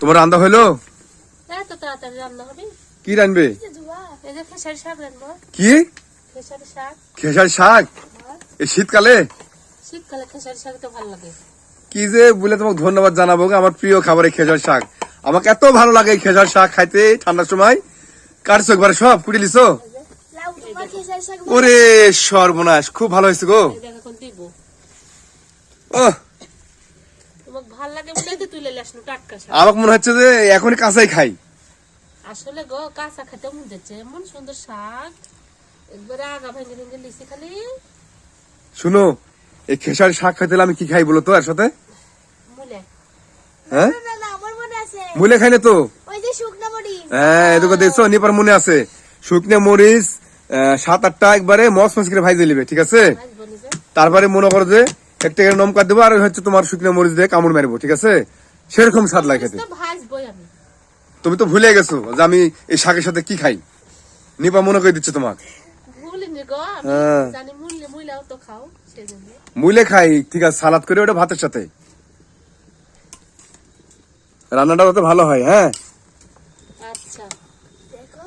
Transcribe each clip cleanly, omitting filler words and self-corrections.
তোমার রান্না হইলো? এত তাড়াতাড়ি রান্না হবে? কি রান্নবে? এই যে খেসারি শাক রান্না। কি? খেসারি শাক। খেসারি শাক? এই শীতকালে? শীতকালে খেসারি শাক তো ভালো লাগে। কি যে বলে তোমাকে ধন্যবাদ জানাবো, আমার প্রিয় খাবার এই খেসারি শাক। আমাকে এত ভালো লাগে এই খেসারি শাক খাইতে ঠান্ডার সময়। কাটছো একবার সব কুটি লিছো? ওরে সর্বনাশ, খুব ভালো হয়েছে গো। এখন দিব। ওহ, তোমাকে ভালো লাগে বলে তো তুলে লাসনু টাটকা শাক। আমাকে মনে হচ্ছে যে এখনই কাঁচাই খাই। আসলে গো কাঁচা খেতে মন যাচ্ছে, এমন সুন্দর শাক। একবারে আগা ভেঙে ভেঙে লিছি খালি। শুনো, এই খেসারি শাক খাইতে হলে আমি কি খাই বলো তো এর সাথে? মুলে। হ্যাঁ, না না আমার মনে আছে মুলে খাই না তো? ওই যে শুকনা মরিচ। হ্যাঁ, এদিকে দেখছো নিপার মনে আছে। শুকনো মরিচ 7-8টা একবারে মস মস করে ভাইজে নিবে, ঠিক আছে? আজ বলি যে তারপরে মনে করো যে একটা নমকা দেবো আর হচ্ছে তোমার শুকনো মরিচ দিয়ে কামড় মারবো, ঠিক আছে? সেরকম স্বাদ লাগে খেতে। তো ভাজবই আমি। তুমি তো ভুলে গেছো যে আমি এই শাকের সাথে কি খাই। নিপা মনে করে দিচ্ছে তোমার। ভুলিনি গো, আমি হ্যাঁ। জানি মুইলাও তো খাও সেজন্য। মুলে খাই, ঠিক আছে, সালাদ করে ওটা ভাতের সাথে। রান্নাটা তো ভালো হয়। হ্যাঁ আচ্ছা দেখো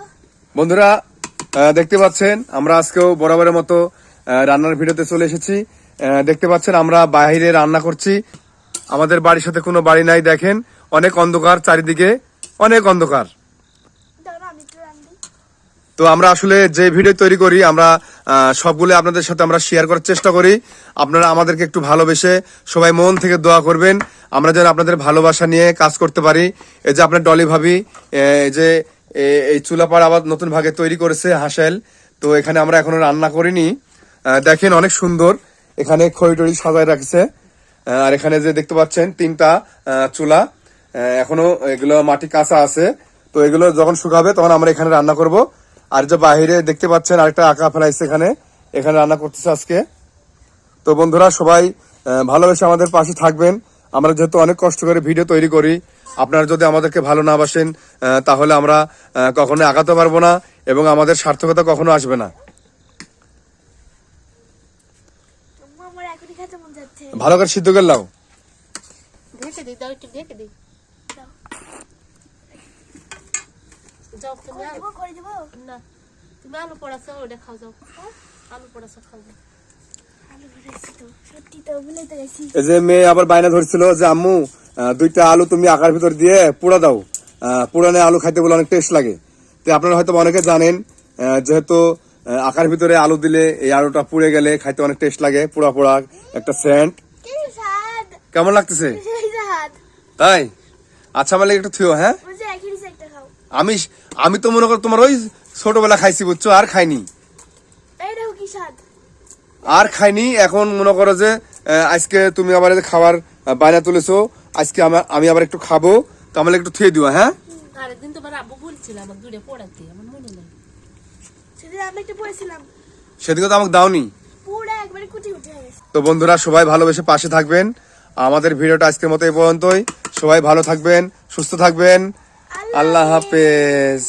বন্ধুরা, দেখতে পাচ্ছেন আমরা আজকেও বরাবরের মতো রান্নার ভিডিওতে চলে এসেছি। দেখতে পাচ্ছেন আমরা বাইরে রান্না করছি। আমাদের বাড়ির সাথে কোনো বাড়ি নাই, দেখেন অনেক অন্ধকার, চারিদিকে অনেক অন্ধকার। দাঁড়া আমি একটু রান্দি। তো আমরা আসলে যে ভিডিও তৈরি করি আমরা সবগুলো আপনাদের সাথে আমরা শেয়ার করার চেষ্টা করি। আপনারা আমাদেরকে একটু ভালোবেসে সবাই মন থেকে দোয়া করবেন, আমরা যেন আপনাদের ভালোবাসা নিয়ে কাজ করতে পারি। এই যে আপনার ডলি ভাবি এই যে এই চুলাপাড় আবার নতুন ভাগে তৈরি করেছে হাঁসেল। তো এখানে আমরা এখনো রান্না করিনি। দেখেন অনেক সুন্দর, এখানে খড়ি টড়ি সাজায় রাখছে। আর এখানে যে দেখতে পাচ্ছেন 3টা চুলা, এখনো এগুলো মাটি কাঁচা আছে। তো এগুলো যখন শুকাবে তখন আমরা এখানে রান্না করব। আর যে বাহিরে দেখতে পাচ্ছেন আরেকটা আঁকা ফেলাইছে, এখানে রান্না করতেছে আজকে। তো বন্ধুরা সবাই ভালোবেসে আমাদের পাশে থাকবেন। আমরা যেহেতু অনেক কষ্ট করে ভিডিও তৈরি করি, আপনারা যদি আমাদেরকে ভালো না বাসেন তাহলে আমরা কখনো আগাতে পারবো না এবং আমাদের সার্থকতা কখনো আসবে না। আম্মা আমার এখনই খেতে মন যাচ্ছে। ভালো করে সিদ্ধ করে লাও। ঢেকে দিই, দাও একটু ঢেকে দিই। দাও। যাও তুমি করে আলু, দেবো করে দেবো। না তুমি আলু পড়াছো ওটা খাও, যাও আলু পড়াছো খাও যাও। আলু ভেজেছি তো সত্যি তো ভুলে তো গেছি। এই যে মেয়ে আবার বায়না ধরছিল যে আম্মু 2টা আলু তুমি আকার ভিতর দিয়ে পোড়া দাও, পোড়ানে আলু খাইতে বলে অনেক টেস্ট লাগে। তো আপনারা হয়তো অনেকে জানেন যেহেতু আকার ভিতরে আলু দিলে এই আলুটা পুড়ে গেলে খাইতে অনেক টেস্ট লাগে, পোড়া পোড়া একটা সেন্ট। কি স্বাদ। কেমন লাগতেছে? সেই স্বাদ। তাই? আচ্ছা আমার একটু থিও। হ্যাঁ, বুঝে একই একটা খাও। আমি তো মনে করো তোমার ওই ছোটবেলা খাইছি বুঝছো, আর খাইনি। এই দেখো কি স্বাদ। আর খাইনি। এখন মনে করো যে আজকে তুমি আবার খাবার বায়না তুলেছো, আজকে আমি আবার একটু খাবো, তো আমার একটু থুয়ে দিও। হ্যাঁ, আরেকদিন তোমার আব্বু বলছিল আমাকে দূরে পড়াতে, আমার মনে নেই। সেদিন আমি একটা পড়েছিলাম সেদিকে তো আমাকে দাওনি। পুরো একবারে কুটি কুটি হয়ে গেছে। তো বন্ধুরা সবাই ভালোবেসে পাশে থাকবেন। আমাদের ভিডিওটা আজকের মতো এই পর্যন্তই। সবাই ভালো থাকবেন, সুস্থ থাকবেন। আল্লাহ হাফেজ।